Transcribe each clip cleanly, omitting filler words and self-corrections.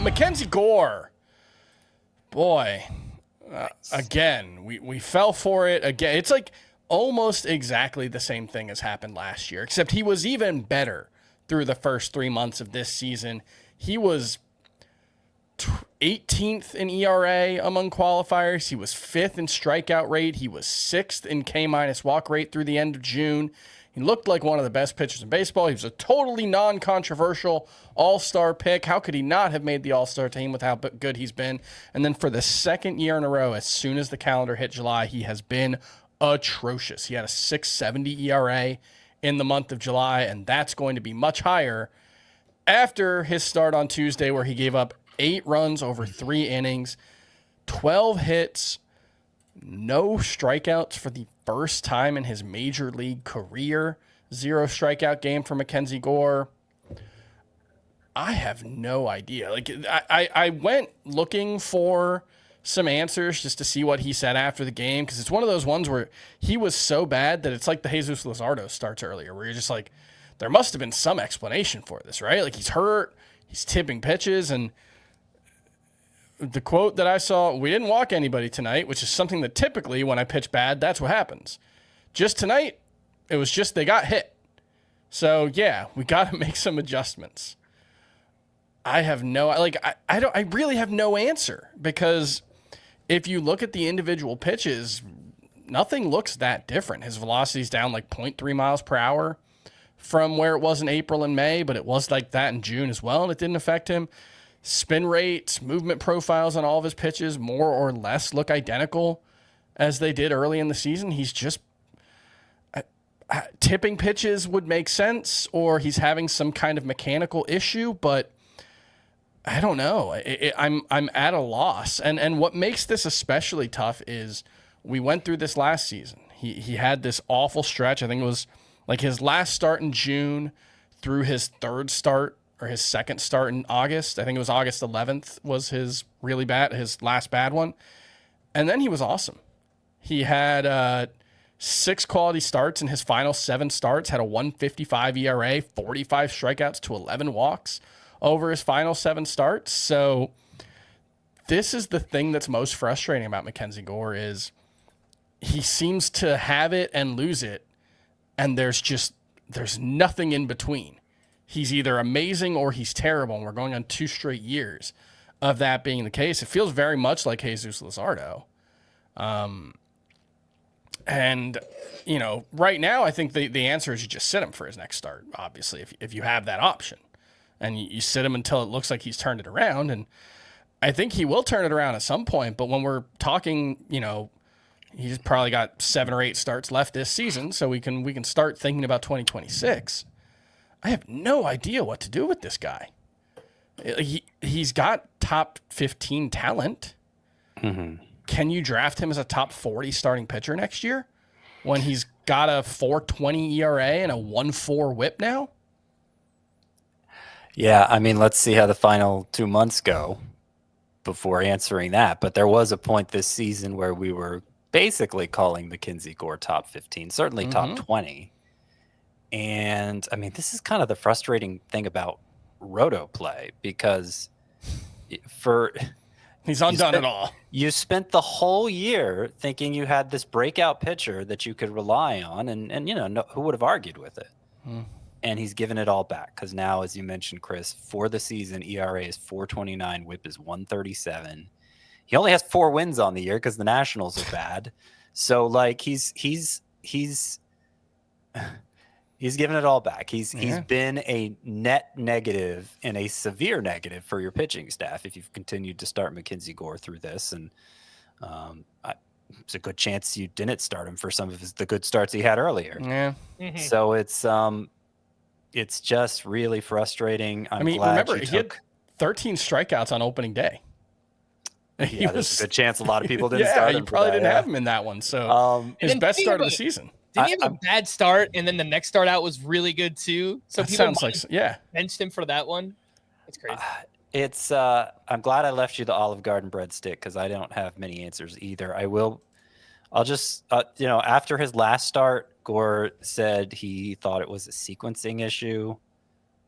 Mackenzie Gore. Boy, again, we fell for it again. It's like almost exactly the same thing as happened last year, except he was even better through the first 3 months of this season. He was 18th in ERA among qualifiers. He was 5th in strikeout rate. He was 6th in K- walk rate through the end of June. He looked like one of the best pitchers in baseball. He was a totally non-controversial all-star pick. How could he not have made the all-star team with how good he's been? And then for the second year in a row, as soon as the calendar hit July, he has been atrocious. He had a 6.70 ERA in the month of July, and that's going to be much higher after his start on Tuesday, where he gave up 8 runs over 3 innings, 12 hits, no strikeouts for the first time in his major league career. 0 strikeout game for Mackenzie Gore. I have no idea. Like I went looking for some answers just to see what he said after the game, because it's one of those ones where he was so bad that it's like the Jesus Luzardo starts earlier, where you're just like, there must have been some explanation for this, right? Like, he's hurt, he's tipping pitches, and the quote that I saw, we didn't walk anybody tonight, which is something that typically when I pitch bad, that's what happens. Just tonight, it was just they got hit. So yeah, we got to make some adjustments. I have no, like, I really have no answer, because if you look at the individual pitches, nothing looks that different. His velocity's down like 0.3 miles per hour from where it was in April and May, but it was like that in June as well, and it didn't affect him. Spin rates, movement profiles on all of his pitches more or less look identical as they did early in the season. He's just tipping pitches would make sense, or he's having some kind of mechanical issue, but I don't know. I'm at a loss. And what makes this especially tough is we went through this last season. He had this awful stretch. I think it was like his last start in June through his third start, or his second start in August. I think it was August 11th was his last bad one. And then he was awesome. He had 6 quality starts in his final 7 starts, had a 1.55 ERA, 45 strikeouts to 11 walks over his final 7 starts. So this is the thing that's most frustrating about Mackenzie Gore, is he seems to have it and lose it, and there's nothing in between. He's either amazing or he's terrible, and we're going on 2 straight years of that being the case. It feels very much like Jesus Luzardo. And, right now I think the answer is you just sit him for his next start, obviously, if you have that option. And you sit him until it looks like he's turned it around, and I think he will turn it around at some point. But when we're talking, he's probably got 7 or 8 starts left this season, so we can start thinking about 2026. I have no idea what to do with this guy. He's got top 15 talent. Mm-hmm. Can you draft him as a top 40 starting pitcher next year when he's got a 4.20 ERA and a 1.4 WHIP now? Yeah, I mean, let's see how the final 2 months go before answering that. But there was a point this season where we were basically calling Mackenzie Gore top 15, certainly top 20. And I mean, this is kind of the frustrating thing about roto play, because he's undone it all. You spent the whole year thinking you had this breakout pitcher that you could rely on, and who would have argued with it? And he's given it all back, because now, as you mentioned, Chris, for the season, ERA is 4.29, WHIP is 1.37. He only has 4 wins on the year because the Nationals are bad. So like he's given it all back. He's been a net negative and a severe negative for your pitching staff if you've continued to start Mackenzie Gore through this. And it's a good chance you didn't start him for some of the good starts he had earlier. Yeah. Mm-hmm. So it's just really frustrating. Remember, he had 13 strikeouts on opening day. Yeah, there's a good chance a lot of people didn't start him. Yeah, you probably didn't have him in that one. So his best start of the season. Didn't he have a bad start, and then the next start out was really good too? So people benched him for that one. It's crazy. I'm glad I left you the Olive Garden breadstick, because I don't have many answers either. I'll just after his last start, Gore said he thought it was a sequencing issue,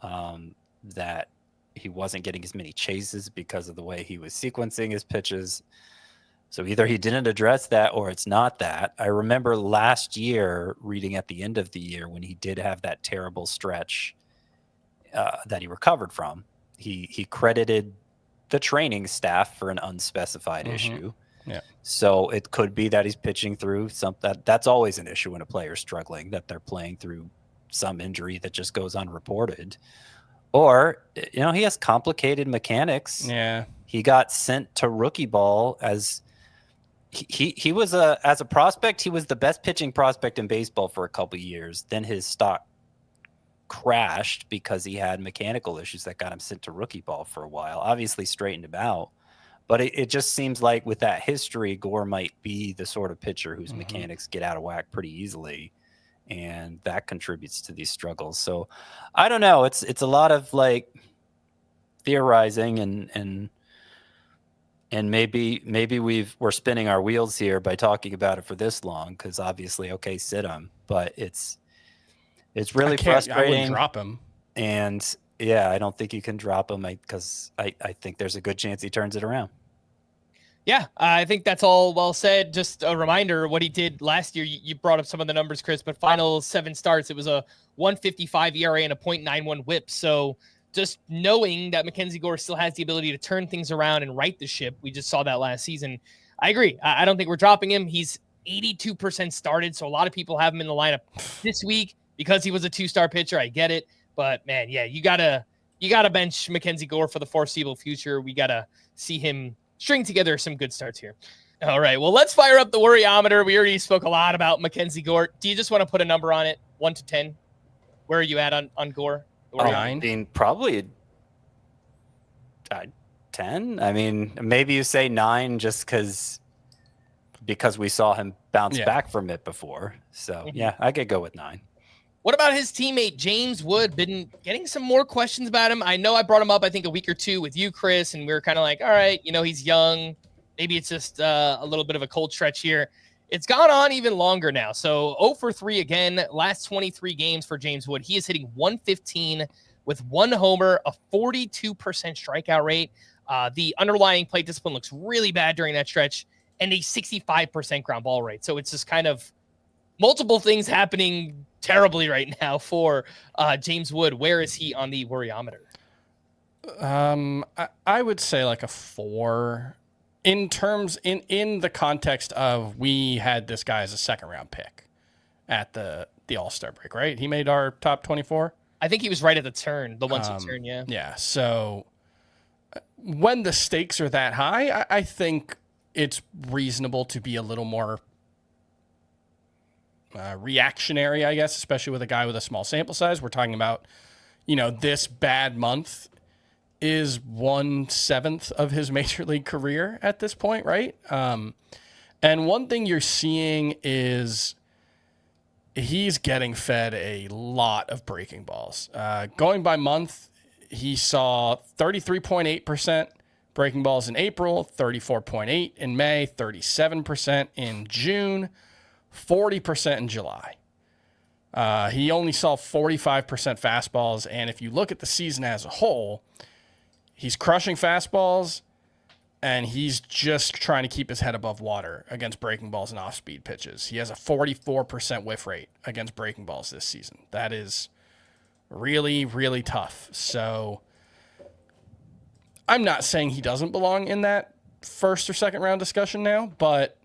that he wasn't getting as many chases because of the way he was sequencing his pitches. So either he didn't address that or it's not that. I remember last year reading at the end of the year when he did have that terrible stretch that he recovered from, he credited the training staff for an unspecified issue. Yeah. So it could be that he's pitching through something. That's always an issue when a player's struggling, that they're playing through some injury that just goes unreported. Or, he has complicated mechanics. Yeah. He got sent to rookie ball as he was as a prospect, he was the best pitching prospect in baseball for a couple of years. Then his stock crashed because he had mechanical issues that got him sent to rookie ball for a while. Obviously straightened him out. But it just seems like with that history, Gore might be the sort of pitcher whose mechanics get out of whack pretty easily, and that contributes to these struggles. So I don't know. It's a lot of like theorizing and maybe we're spinning our wheels here by talking about it for this long, because obviously, okay, sit him, but it's really frustrating. I wouldn't drop him. And yeah, I don't think you can drop him because I think there's a good chance he turns it around. Yeah, I think that's all well said. Just a reminder what he did last year. You brought up some of the numbers, Chris, but final 7 starts, it was a 1.55 ERA and a 0.91 WHIP. So just knowing that Mackenzie Gore still has the ability to turn things around and right the ship, we just saw that last season. I agree. I don't think we're dropping him. He's 82% started, so a lot of people have him in the lineup this week because he was a 2-star pitcher. I get it, but man, yeah, you gotta bench Mackenzie Gore for the foreseeable future. We gotta see him string together some good starts here. All right, well, let's fire up the worryometer. We already spoke a lot about Mackenzie Gore. Do you just want to put a number on it, 1 to 10? Where are you at on Gore? 9. I mean, probably 10. I mean, maybe you say 9 just because we saw him bounce back from it before. So yeah, I could go with 9. What about his teammate, James Wood? Been getting some more questions about him. I know I brought him up, I think, a week or two with you, Chris, and we were kind of like, all right, he's young. Maybe it's just a little bit of a cold stretch here. It's gone on even longer now. So 0 for 3 again, last 23 games for James Wood. He is hitting 115 with 1 homer, a 42% strikeout rate. The underlying plate discipline looks really bad during that stretch, and a 65% ground ball rate. So it's just kind of multiple things happening terribly right now for James Wood. Where is he on the worryometer? I would say like a 4 in terms in the context of we had this guy as a 2nd round pick at the All-Star break, right? He made our top 24. I think he was right at the turn, the 1-2 turn. Yeah. Yeah. So when the stakes are that high, I think it's reasonable to be a little more reactionary, I guess, especially with a guy with a small sample size. We're talking about, this bad month is 1/7 of his major league career at this point, right? And one thing you're seeing is he's getting fed a lot of breaking balls. Going by month, he saw 33.8% breaking balls in April, 34.8% in May, 37% in June, 40% in July. He only saw 45% fastballs, and if you look at the season as a whole, he's crushing fastballs, and he's just trying to keep his head above water against breaking balls and off-speed pitches. He has a 44% whiff rate against breaking balls this season. That is really, really tough. So I'm not saying he doesn't belong in that 1st or 2nd round discussion now, but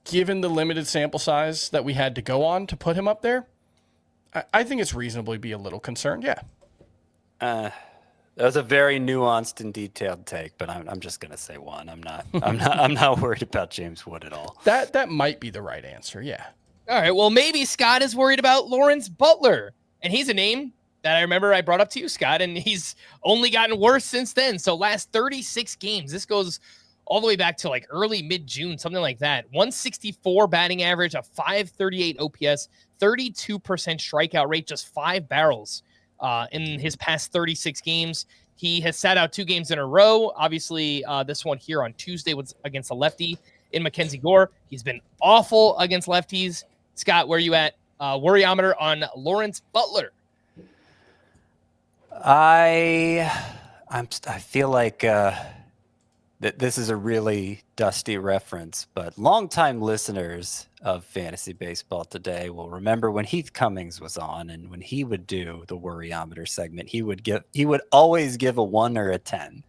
given the limited sample size that we had to go on to put him up there, I think it's reasonably be a little concerned. Yeah. That was a very nuanced and detailed take, but I'm just gonna say 1. I'm not worried about James Wood at all. That might be the right answer. Yeah. All right. Well, maybe Scott is worried about Lawrence Butler, and he's a name that I remember I brought up to you, Scott, and he's only gotten worse since then. So last 36 games, this goes all the way back to like early mid-June, something like that. 164 batting average, a 538 OPS, 32% strikeout rate, just 5 barrels in his past 36 games. He has sat out 2 games in a row. Obviously, this one here on Tuesday was against a lefty in Mackenzie Gore. He's been awful against lefties. Scott, where are you at? Worryometer on Lawrence Butler. I feel like that this is a really dusty reference, but longtime listeners of Fantasy Baseball Today will remember when Heath Cummings was on, and when he would do the Worryometer segment, he would always give a 1 or a 10.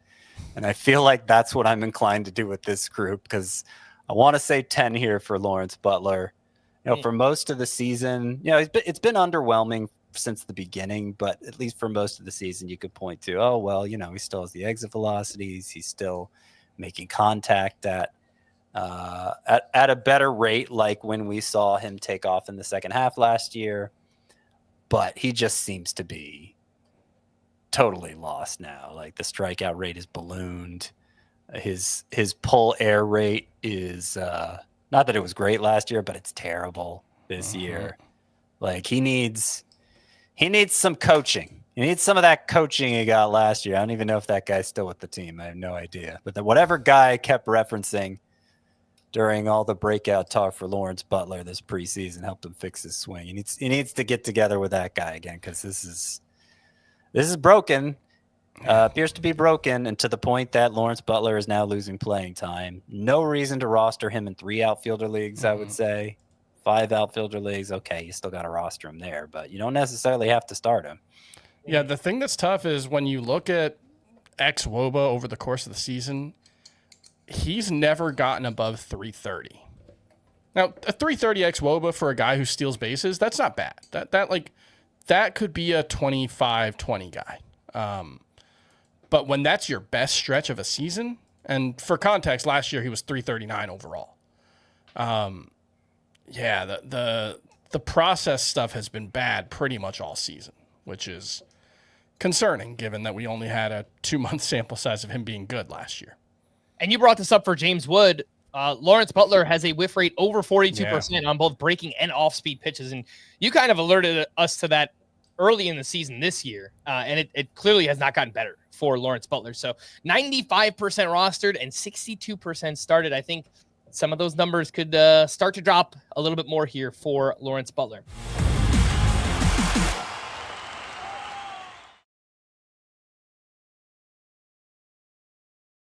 And I feel like that's what I'm inclined to do with this group, because I want to say 10 here for Lawrence Butler. For most of the season, it's been underwhelming since the beginning, but at least for most of the season, you could point to, oh, well, he still has the exit velocities. He's still making contact at a better rate, like when we saw him take off in the second half last year. But he just seems to be totally lost now. Like, the strikeout rate is ballooned. His pull air rate is not that it was great last year, but it's terrible this year. Like, he needs some coaching. He needs some of that coaching he got last year. I don't even know if that guy's still with the team. I have no idea. But whatever guy kept referencing during all the breakout talk for Lawrence Butler this preseason helped him fix his swing. He needs to get together with that guy again, because this is broken. Appears to be broken, and to the point that Lawrence Butler is now losing playing time. No reason to roster him in 3 outfielder leagues, I would say. 5 outfielder leagues, okay, you still got to roster him there, but you don't necessarily have to start him. Yeah, the thing that's tough is when you look at xwOBA over the course of the season, he's never gotten above 330. Now, a 330 xwOBA for a guy who steals bases, that's not bad. That could be a 25-20 guy. But when that's your best stretch of a season, and for context, last year he was 339 overall. The process stuff has been bad pretty much all season, which is concerning given that we only had a 2-month sample size of him being good last year. And you brought this up for James Wood. Lawrence Butler has a whiff rate over 42% on both breaking and off-speed pitches, and you kind of alerted us to that early in the season this year, and it clearly has not gotten better for Lawrence Butler. So 95% rostered and 62% started. I think some of those numbers could start to drop a little bit more here for Lawrence Butler.